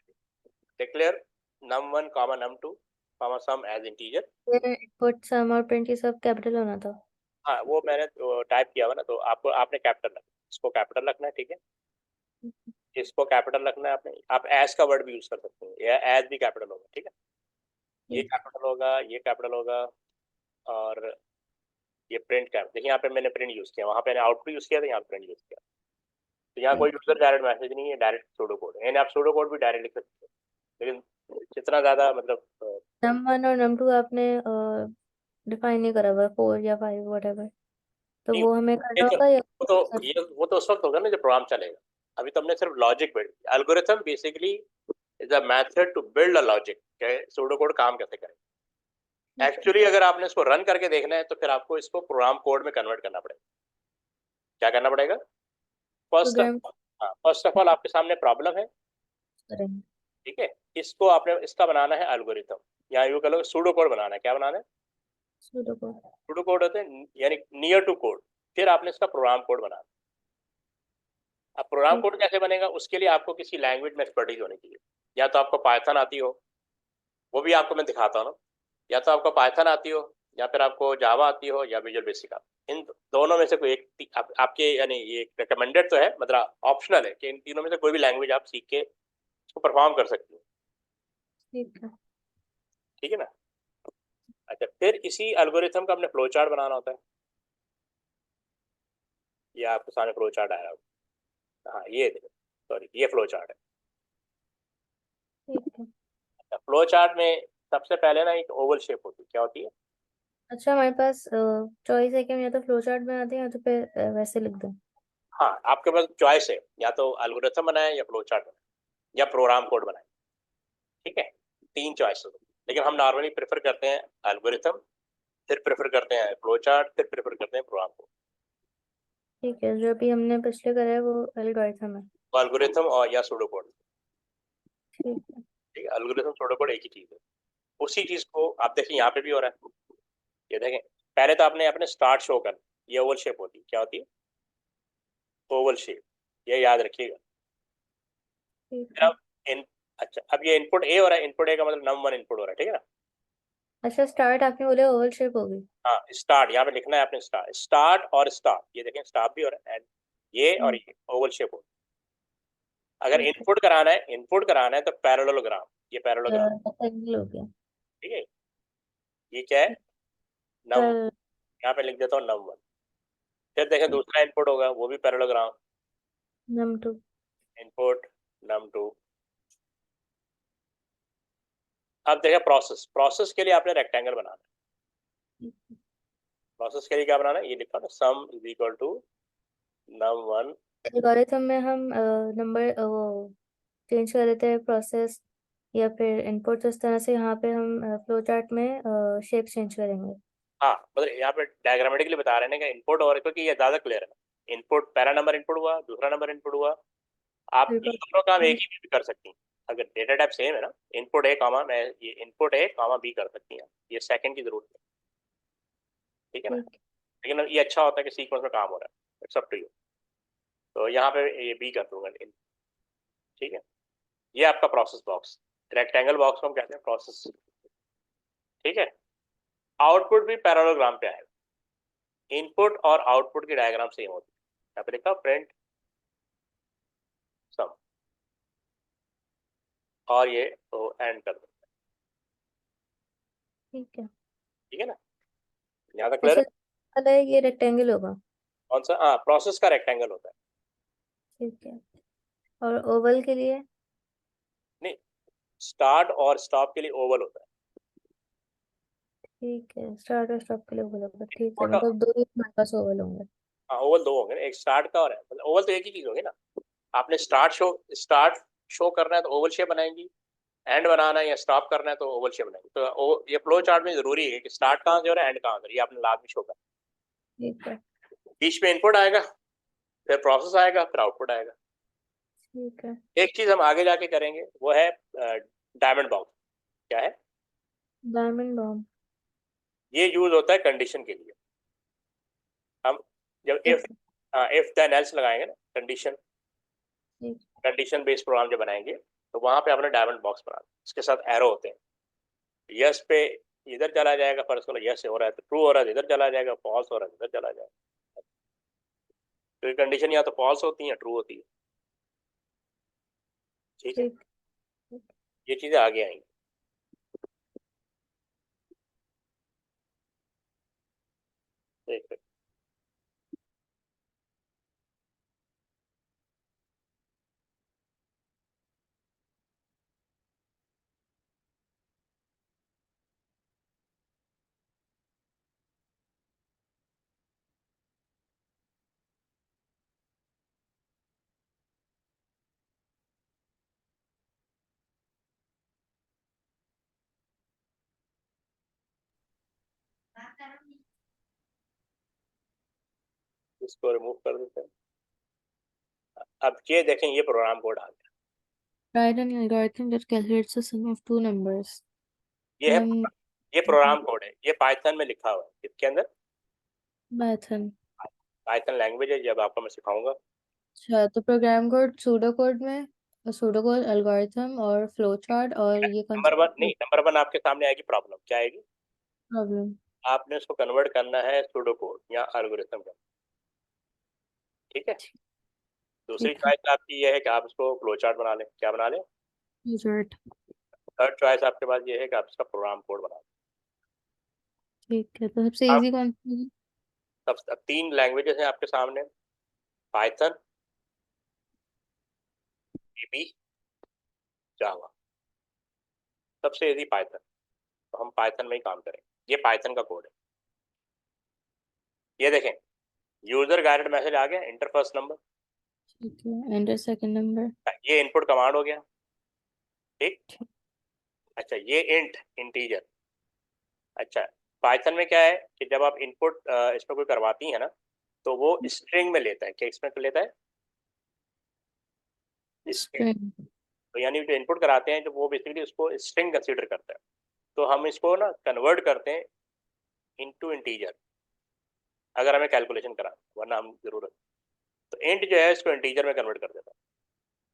declare num1 comma num2 comma sum as integer. है, इनपुट सम और प्रिंट ये सब कैपिटल होना था। हाँ वो मैंने टाइप किया हुआ ना, तो आपको आपने कैपिटल रखना, इसको कैपिटल रखना है, ठीक है। इसको कैपिटल रखना है आपने, आप एज का वर्ड भी यूज कर सकते हैं, या एज भी कैपिटल होगा, ठीक है। ये ठीक। कैपिटल होगा, ये कैपिटल होगा, और ये प्रिंट कैपिटल, देखिए यहाँ पे मैंने प्रिंट यूज किया, वहाँ पे मैंने आउटपुट यूज किया था, यहाँ प्रिंट यूज किया। तो यहाँ कोई ठीक। यूजर डायरेक्ट मैसेज नहीं है, डायरेक्ट सूडो कोड है, यानी आप सूडो कोड भी डायरेक्ट लिख सकते हैं, लेकिन जितना ज्यादा मतलब नम 1 और नम 2 आपने डिफाइन नहीं करा हुआ, 4 या 5 व्हाटएवर, तो नहीं, वो हमें ये करना तो होगा या वो तो उस वक्त होगा ना जब प्रोग्राम चलेगा। अभी तो हमने सिर्फ लॉजिक बिल्ड किया। Algorithm basically is a method to build a logic, कि सूडो कोड काम कैसे करें। एक्चुअली अगर आपने इसको रन करके देखना है तो फिर आपको इसको प्रोग्राम कोड में कन्वर्ट करना पड़ेगा। क्या करना पड़ेगा, प्रोग्राम फर्स्ट ऑफ ऑल आपके सामने प्रॉब्लम है, करेंगे। ठीक है। इसको आपने इसका बनाना है एल्गोरिथम, या यूं कह लो सूडो कोड बनाना है। क्या बनाना है, सूडो कोड। सूडो कोड होते हैं यानी नियर टू कोड, फिर आपने इसका प्रोग्राम कोड बनाना है। अब प्रोग्राम ठीक। कोड कैसे बनेगा, उसके लिए आपको किसी लैंग्वेज में एक्सपर्टीज होनी चाहिए। या तो आपको पाइथन आती हो, वो भी आपको मैं दिखाता हूँ ना, या तो आपको पाइथन आती हो, या फिर आपको जावा आती हो, या विजुअल बेसिक आती। इन दोनों में से कोई एक आपके, यानी ये रिकमेंडेड तो है, मतलब ऑप्शनल है कि इन तीनों में से कोई भी लैंग्वेज आप सीख के इसको परफॉर्म कर सकते हो, ठीक है। ठीक है ना। अच्छा, फिर इसी एल्गोरिथम का अपने फ्लो चार्ट बनाना होता है। ये आपके सामने फ्लो चार्ट आया होगा, हाँ ये देखो, सॉरी ये फ्लो चार्ट है। ठीक है। फ्लो चार्ट में सबसे पहले ना एक ओवल शेप होती है, क्या होती है। अच्छा, हमारे पास चॉइस है कि हम या तो फ्लो चार्ट बनाते हैं या तो फिर वैसे लिख दें। हाँ आपके पास चॉइस है, या तो एल्गोरिथम बनाए, या फ्लो चार्ट बनाए, या प्रोग्राम कोड बनाए, ठीक है। 3 चॉइस हो, लेकिन हम नॉर्मली प्रेफर करते हैं एल्गोरिथम, फिर प्रेफर करते हैं फ्लो चार्ट, फिर प्रेफर करते हैं प्रोग्राम कोड। ठीक है, जो अभी हमने पिछले करा है वो एल्गोरिथम है। तो एल्गोरिथम और या सूडो कोड, ठीक है। ठीक है। एल्गोरिथम सूडो कोड एक ही चीज है। उसी चीज को आप देखें यहाँ पे भी हो रहा है, ये देखें। पहले तो आपने अपने स्टार्ट शो कर, ये ओवल शेप होती है, क्या होती है, ओवल शेप, ये याद रखिएगा। ठीक फिर है। अब इन अच्छा, अब ये इनपुट ए हो रहा है, इनपुट ए का मतलब num1 इनपुट हो रहा है, ठीक है ना। अच्छा, स्टार्ट आपने बोले ओवल शेप होगी। हाँ स्टार्ट, यहाँ पे लिखना है आपने स्टार्ट और स्टार, ये देखें स्टार भी हो रहा है, एंड ये और ये ओवल शेप हो, अगर ठीक इनपुट कराना है तो पैरेललोग्राम, ये पैरेललोग्राम, है, रेक्टेंगल हो गया। ठीक है। ये क्या है? नम, पर यहाँ पे लिख देता हूँ num1। फिर देखें ठीक, दूसरा इनपुट होगा, वो भी पैरेललोग्राम, num2। Input num2। अब देखें प्रोसेस, प्रोसेस के लिए आपने रेक्टेंगल बनाना है। प्रोसेस के लिए क्या बनाना है? ये लिखा ना, sum is equal to num1। Algorithm में हम नंबर वो चेंज कर देते हैं प्रोसेस या फिर इनपुट, इस तरह से यहाँ पे हम फ्लो चार्ट में शेप चेंज करेंगे। हाँ, मतलब यहाँ पे डायग्रामेटिकली बता रहे हैं कि इनपुट और, क्योंकि ये ज्यादा क्लियर है। इनपुट, पहला नंबर इनपुट हुआ, दूसरा नंबर इनपुट हुआ। आप ये बिल्कुल। दोनों काम एक ही में भी कर सकती हैं। अगर डेटा टाइप सेम है ना, इनपुट ए कामा, मैं ये इनपुट ए कामा बी कर सकती हैं, ये सेकंड की जरूरत है, ठीक है ना। ठीक। लेकिन ये अच्छा होता है कि सीक्वेंस में काम हो रहा है, इट्स अप टू यू। तो यहाँ पे ये बी कर दूंगा, ठीक है। ये आपका प्रोसेस बॉक्स, रेक्टेंगल बॉक्स को हम कहते हैं प्रोसेस, ठीक है। आउटपुट भी पैरेललोग्राम पे आएगा। इनपुट और आउटपुट की डायग्राम सेम होती है। यहाँ पे लिखा प्रिंट सम, और ये तो एंड कर दो, ठीक है। ठीक है ना। यहाँ तक क्लियर ऐसे है? वाला है, ये रेक्टेंगल होगा। कौन सा? हाँ, प्रोसेस का रेक्टेंगल होता है। ठीक है। और ओवल के लिए? नहीं, स्टार्ट और स्टॉप के लिए ओवल होता है। ठीक है, स्टार्ट और स्टॉप के लिए ओवल होगा। ठीक है, इनपुट, मतलब दो ही हमारे पास ओवल होंगे। हाँ ओवल दो होंगे ना, एक स्टार्ट का और है, मतलब ओवल तो एक ही चीज होगी ना। आपने स्टार्ट शो करना है तो ओवल शेप बनाएंगी, एंड बनाना है या स्टॉप करना है तो ओवल शेप बनाएंगी। तो ये फ्लो चार्ट में जरूरी है कि स्टार्ट कहाँ से हो रहा है, एंड कहाँ से हो रहा है, ये आपने लास्ट में शो करना ठीक है। है। बीच में इनपुट आएगा, फिर प्रोसेस आएगा, फिर आउटपुट आएगा। ठीक है। एक चीज हम आगे जाके करेंगे, वो है डायमंड बॉक्स। क्या है? Diamond bomb. ये यूज होता है कंडीशन के लिए। हम जब ठीक है। इफ देन एल्स लगाएंगे ना, कंडीशन, ठीक। कंडीशन बेस्ड प्रोग्राम जब बनाएंगे, तो वहां पे अपने डायमंड बॉक्स बनाना, इसके साथ एरो होते हैं। यस पे इधर चला जाएगा, फर्स्ट को यस हो रहा है तो ट्रू हो रहा है, इधर चला जाएगा, फॉल्स हो रहा है, इधर चला जाएगा। तो ये कंडीशन या तो फॉल्स होती है, ट्रू होती है, ठीक है। ठीक। ये चीजें आगे आएंगी, देख लो। इसको रिमूव कर देते हैं। अब ये देखें, ये प्रोग्राम कोड आ गया। Write an algorithm that calculates the sum of two numbers. ये है, हम ये प्रोग्राम कोड है, ये पाइथन में लिखा हुआ है। इसके अंदर पाइथन। पाइथन लैंग्वेज है, जब आपको मैं सिखाऊंगा। अच्छा, तो प्रोग्राम कोड सूडो कोड में, सूडो कोड एल्गोरिथम और फ्लो चार्ट, और ये कौन नंबर वन सा नहीं, नंबर वन आपके सामने आएगी प्रॉब्लम, क्या आएगी? प्रॉब्लम? आपने उसको कन्वर्ट करना है सूडो कोड या एल्गोरिथम का, ठीक है। दूसरी ठीक है। चॉइस आपकी ये है कि आप इसको फ्लो चार्ट बना लें, क्या बना लें। रिजल्ट। थर्ड चॉइस आपके पास ये है कि आप इसका प्रोग्राम कोड बना लें। ठीक है, तो सबसे आप इजी कौन सी है? सब तीन लैंग्वेजेस हैं आपके सामने, पाइथन, वीबी, जावा। सबसे इजी पाइथन, तो हम पाइथन में ही काम करेंगे। ये पाइथन का कोड है, ये देखें। यूजर गाइडेड मैसेज आ गया, इंटर फर्स्ट नंबर, ठीक है, एंटर सेकंड नंबर। ये इनपुट कमांड हो गया, ठीक। अच्छा, ये इंटीजर। अच्छा, पाइथन में क्या है कि जब आप इनपुट इसमें कोई करवाती है ना, तो वो स्ट्रिंग में लेता है। क्या इसमें लेता है? स्ट्रिंग। स्ट्रिंग। तो यानी जो इनपुट कराते हैं, जो वो बेसिकली उसको स्ट्रिंग कंसीडर करता है। तो हम इसको ना कन्वर्ट करते हैं इनटू इंटीजर, अगर हमें कैलकुलेशन करा, वरना हम जरूरत, तो इंट जो है इसको इंटीजर में कन्वर्ट कर देता है।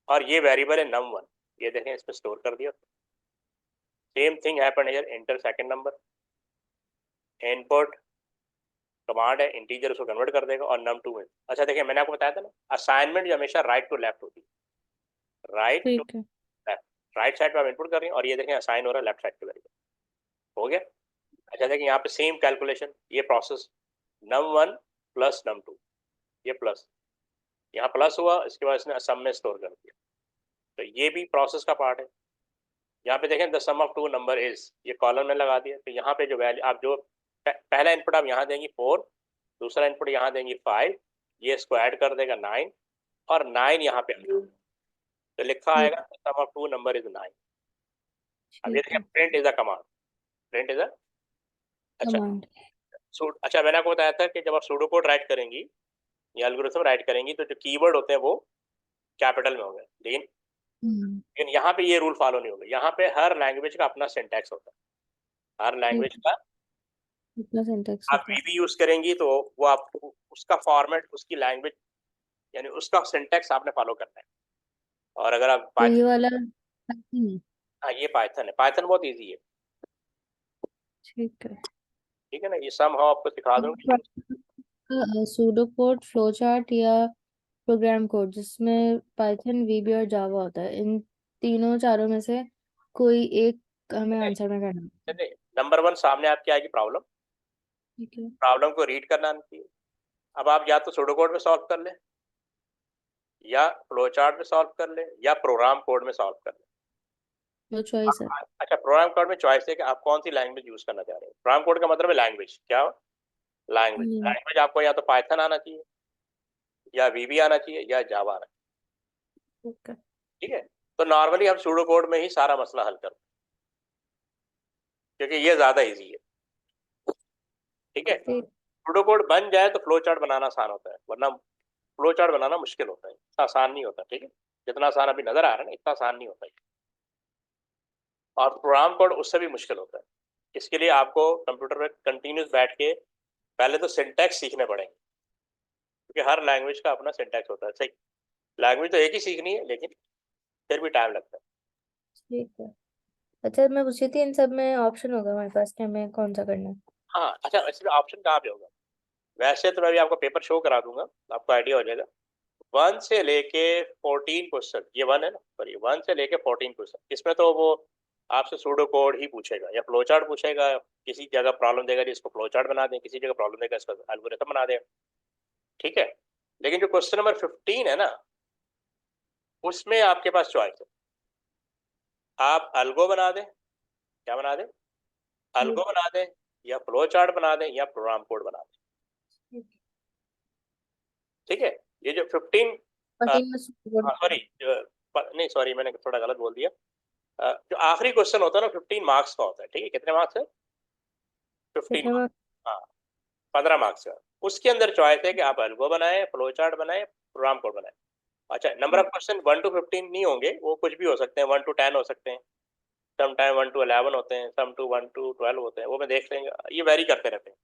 और ये वेरिएबल है num1, ये देखें इसमें स्टोर कर दिया। Same thing happen here, enter second number, input command है, इंटीजर उसको कन्वर्ट कर देगा और num2 में। अच्छा देखिए, मैंने आपको बताया था ना, असाइनमेंट जो हमेशा राइट टू लेफ्ट होती है। राइट टू ठीक है। लेफ्ट, राइट साइड पे आप इनपुट कर रही हैं और ये देखें असाइन हो रहा है लेफ्ट साइड पे वेरिएबल, हो गया। अच्छा देखिए यहाँ पे सेम कैलकुलेशन, ये प्रोसेस num1 प्लस num2, ये प्लस, यहाँ प्लस हुआ, इसके बाद इसने सम में स्टोर कर दिया, तो ये भी प्रोसेस का पार्ट है। यहाँ पे देखें the sum of two number is, ये कॉलम में लगा दिया, तो यहाँ पे जो वैल्यू आप जो पहला इनपुट आप यहाँ देंगी 4, दूसरा इनपुट यहाँ देंगी 5, ये इसको ऐड कर देगा 9 और 9 यहाँ पे आएगा, तो लिखा ठीक आएगा सम ऑफ टू नंबर इज 9। अब ये ठीक देखें है। Print is a command, print is a, अच्छा कमांड। अच्छा मैंने आपको बताया था कि जब आप सूडो कोड राइट करेंगी या एल्गोरिथम राइट करेंगी तो जो कीवर्ड होते हैं वो कैपिटल में होंगे, लेकिन यहाँ पे ये रूल फॉलो नहीं होगा। यहाँ पे हर लैंग्वेज का अपना सिंटैक्स होता है, हर लैंग्वेज ठीक है। का। इतना सिंटेक्स आप होता है। वीबी यूज करेंगी तो वो आपको उसका फॉर्मेट, उसकी लैंग्वेज, यानी उसका सिंटैक्स आपने फॉलो करना है। और अगर आप तो ये पाइथन, वाला नहीं। हाँ ये पाइथन है, पाइथन बहुत इजी है, ठीक है। ठीक है ना, ये सम हम आपको सिखा दूंगी। सूडो कोड, फ्लो चार्ट या प्रोग्राम कोड जिसमें पाइथन, वीबी और जावा होता है, इन तीनों चारों में से कोई एक हमें आंसर में करना है। नंबर 1 सामने आपकी आएगी प्रॉब्लम, ठीक है। प्रॉब्लम को रीड करना आती है। अब आप या तो सूडो कोड में सॉल्व कर ले, या फ्लो चार्ट में सॉल्व कर ले, या प्रोग्राम कोड में सॉल्व कर ले। वो चॉइस है। अच्छा प्रोग्राम कोड में चॉइस है कि आप कौन सी लैंग्वेज यूज करना चाह रहे हैं। प्रोग्राम कोड का मतलब है लैंग्वेज, क्या लैंग्वेज, हम्म। लैंग्वेज आपको या तो पाइथन आना चाहिए, या वीबी आना चाहिए, या जावा आना ठीक है। चाहिए, ठीक है। तो नॉर्मली हम सूडो कोड में ही सारा मसला हल करते हैं, क्योंकि ये ज्यादा इजी है, ठीक है। ठीक। सूडो कोड बन जाए तो फ्लो चार्ट बनाना आसान होता है, वरना फ्लो चार्ट बनाना मुश्किल होता है, इतना आसान नहीं होता, ठीक है। जितना आसान अभी नजर आ रहा है ना, इतना आसान नहीं होता है। और प्रोग्राम कोड उससे भी मुश्किल होता है। इसके लिए आपको कंप्यूटर में कंटिन्यूस बैठ के पहले तो सिंटैक्स सीखने पड़ेंगे, क्योंकि हर लैंग्वेज का अपना सिंटैक्स होता है। सही, लैंग्वेज तो एक ही सीखनी है, लेकिन फिर भी टाइम लगता है। ठीक है। अच्छा मैं पूछी थी इन सब में ऑप्शन होगा हमारे पास कि हमें कौन सा करना है? हाँ अच्छा, इसमें ऑप्शन कहाँ पे होगा? वैसे तो मैं भी आपको पेपर शो करा दूंगा, आपको आइडिया हो जाएगा। 1 से लेके 14 क्वेश्चन, ये 1 है ना, सॉरी 1 से लेके 14 क्वेश्चन, इसमें तो वो आपसे सूडो कोड ही पूछेगा या फ्लो चार्ट पूछेगा, किसी जगह प्रॉब्लम देगा जिसको फ्लो चार्ट बना दें, किसी जगह प्रॉब्लम देगा इसका एल्गोरिथम बना दें, ठीक है। लेकिन जो क्वेश्चन नंबर 15 है ना, उसमें आपके पास चॉइस है, आप अल्गो बना दें, क्या बना दें, अल्गो बना दें, या फ्लो चार्ट बना दें, या प्रोग्राम कोड बना दें, ठीक है। ये जो 15, 14 में हाँ सॉरी, नहीं सॉरी मैंने थोड़ा गलत बोल दिया। जो आखिरी क्वेश्चन होता है ना 15 मार्क्स का होता है, ठीक है। कितने मार्क्स है? 15 कितने में? मार्क्स, हाँ 15 मार्क्स का। उसके अंदर चॉइस है कि आप अल्गो बनाए, फ्लो चार्ट बनाए, प्रोग्राम कोड बनाए। अच्छा नंबर ऑफ क्वेश्चन 1 to 15 नहीं होंगे, वो कुछ भी हो सकते हैं, 1 to 10 हो सकते हैं, सम टाइम 1 to 11 होते हैं, सम टू 1 to 12 होते हैं, वो मैं देख लेंगे, ये वेरी करते रहते हैं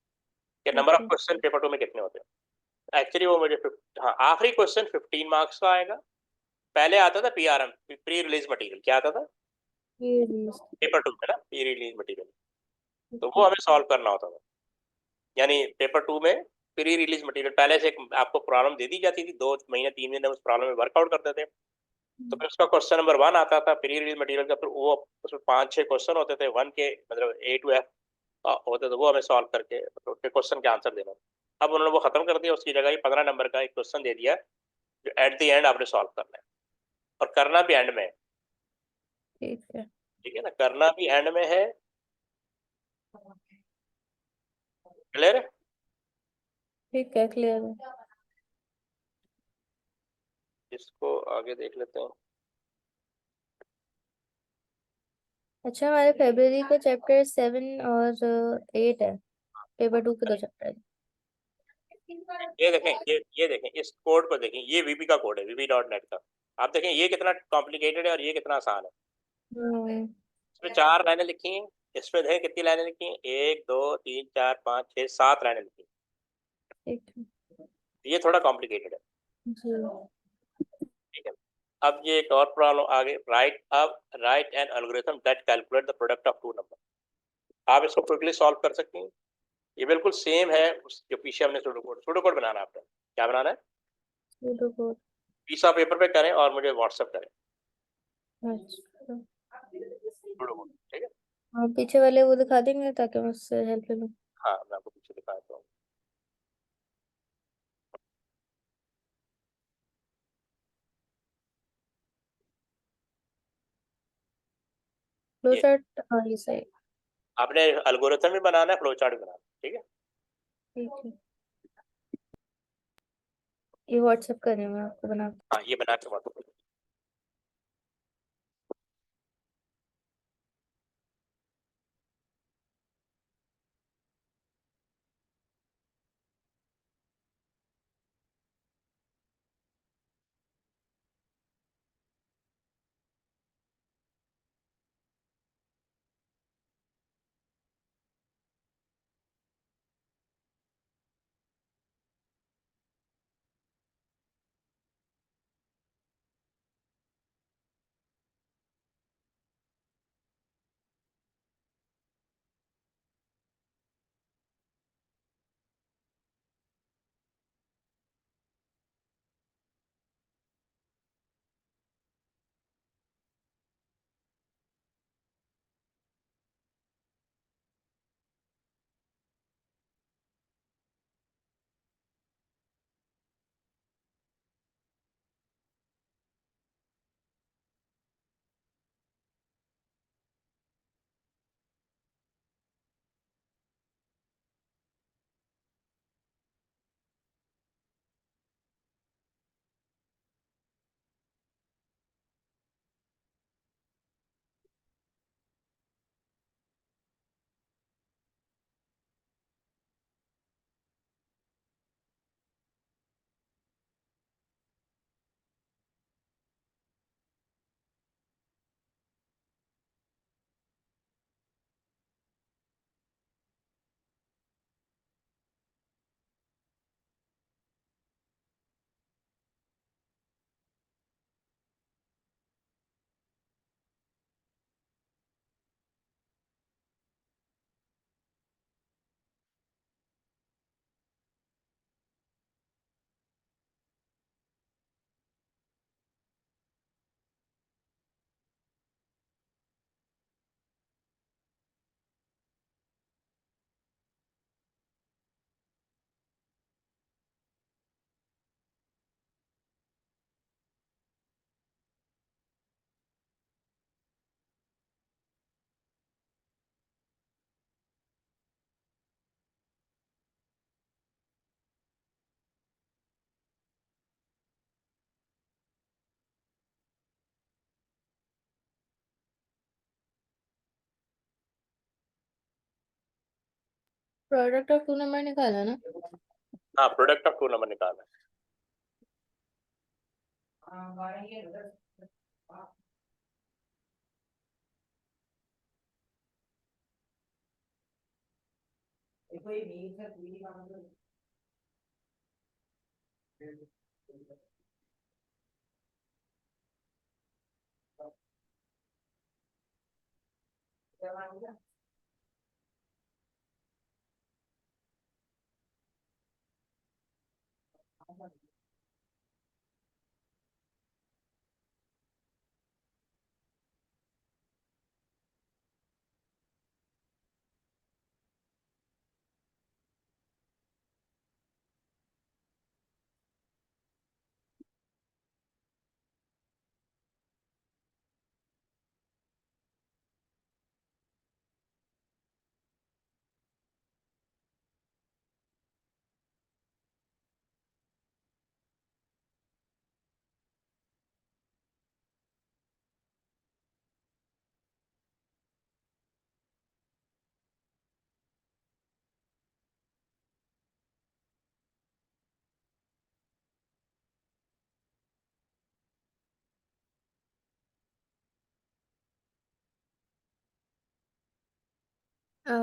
कि नंबर ठीक ऑफ है। क्वेश्चन पेपर 2 में कितने होते हैं। एक्चुअली वो मुझे हाँ आखिरी क्वेश्चन 15 मार्क्स का आएगा। पहले आता था पीआरएम, प्री रिलीज मटेरियल, क्या आता था ये list, पेपर 2 में ना, प्री रिलीज मटेरियल, तो ठीक वो है। हमें सॉल्व करना होता था। यानी पेपर 2 में प्री रिलीज मटेरियल पहले से आपको प्रॉब्लम दे दी जाती थी, 2 महीने 3 महीने उस प्रॉब्लम में वर्कआउट करते थे। तो फिर उसका क्वेश्चन नंबर 1 आता था प्री रिलीज मटेरियल का, फिर वो उसमें 5-6 क्वेश्चन होते थे, 1 के मतलब A to F होते थे, वो हमें सॉल्व करके तो उसके क्वेश्चन के आंसर देना। अब उन्होंने वो खत्म कर दिया, उसकी जगह ही 15 नंबर का एक क्वेश्चन दे दिया जो एट द एंड आपने सॉल्व करना है, और करना भी एंड में है, ठीक है। ठीक है ना, करना भी एंड में है। क्लियर है? ठीक है, क्लियर है। इसको आगे देख लेते हैं। अच्छा हमारे फेब्रवरी का चैप्टर 7 और 8 है, पेपर 2 के 2 चैप्टर है। ये देखें, ये देखें, इस कोड को देखें, ये वीबी का कोड है, vb.net का। आप देखें ये कितना कॉम्प्लिकेटेड है और ये कितना आसान है। हम्म। इसमें 4 लाइनें लिखी हैं, इसमें देखें कितनी लाइनें लिखी हैं, 1 2 3 4 5 6 7 लाइनें लिखी ठीक है। हैं, ये थोड़ा कॉम्प्लिकेटेड है, जी। ठीक है। अब ये एक और प्रॉब्लम आगे, write an algorithm that calculate the product of two number. आप इसको क्विकली सॉल्व कर सकते हैं, ये बिल्कुल सेम है जो पीछे हमने सूडो कोड बनाना है आपने, क्या बनाना है, pseudo code. Piece of paper पे करें और मुझे व्हाट्सएप करें, अच्छा। गुड गुड, ठीक है। हाँ, पीछे वाले वो दिखा देंगे ताकि मैं उससे हेल्प ले लूँ। हाँ, मैं आपको पीछे दिखा देता हूँ। फ्लो ये चार्ट, हाँ ये सही। आपने एल्गोरिथम भी बनाना है, फ्लो चार्ट भी बनाना है, ठीक है। ठीक है, ये व्हाट्सएप करें मैं आपको बना के। हाँ, ये बना के बात। प्रोडक्ट ऑफ टू नंबर निकाला ना। हाँ, प्रोडक्ट ऑफ टू नंबर निकालना है।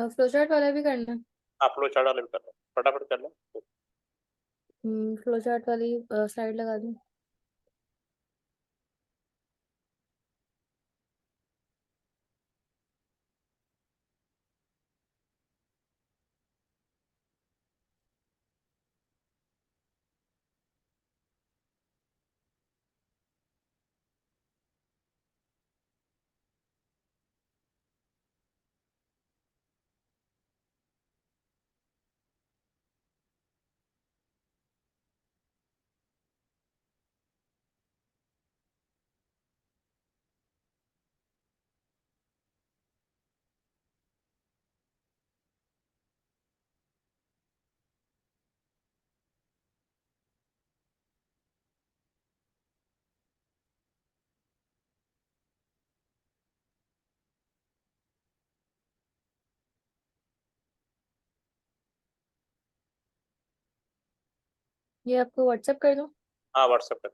फ्लो चार्ट वाला भी करना है। हाँ, फ्लो चार्ट वाला भी करना है, फटाफट कर लो। फ्लो चार्ट वाली स्लाइड लगा दूँ। ये आपको व्हाट्सएप कर दूँ? हाँ व्हाट्सएप कर।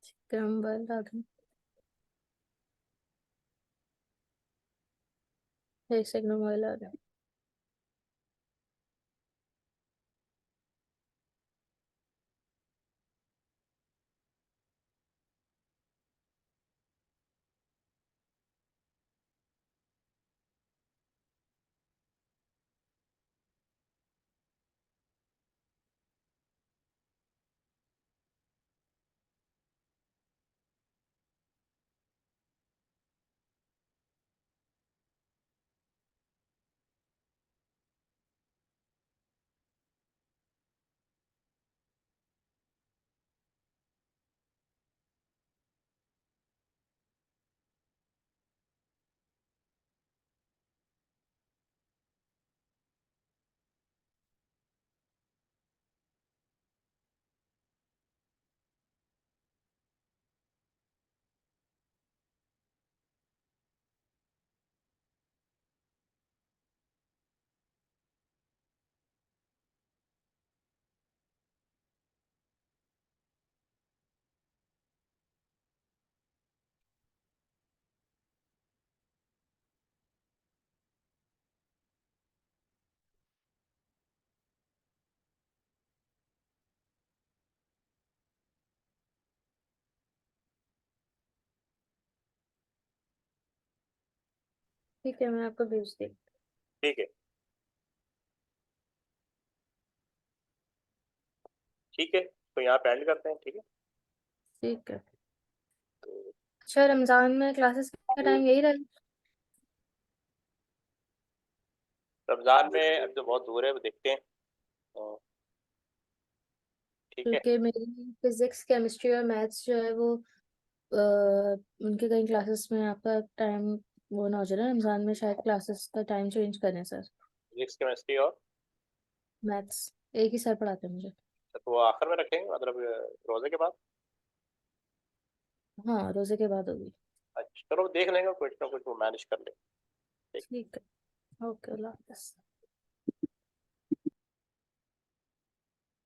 ठीक है, मोबाइल ला दूँ। एक सेकंड, मोबाइल आ रहा है। ठीक है, मैं आपको भेज दी। ठीक है। ठीक है, तो यहाँ पे एंड करते हैं, ठीक है। ठीक है। तो अच्छा, रमजान में क्लासेस का टाइम यही रहेगा? रमजान में अभी तो बहुत दूर है, वो देखते हैं। तो ठीक है। क्योंकि मेरी फिजिक्स, केमिस्ट्री और मैथ्स जो है वो उनके कई क्लासेस में आपका टाइम वो ना हो जाए ना, रमजान में शायद क्लासेस का टाइम चेंज करें सर। फिजिक्स केमिस्ट्री और मैथ्स एक ही सर पढ़ाते हैं मुझे। तो वो आखिर में रखेंगे, मतलब रोजे के बाद। हाँ, रोजे के बाद होगी। अच्छा चलो देख लेंगे, कुछ ना कुछ वो मैनेज कर लेंगे। ठीक है, ओके, अल्लाह हाफिज़।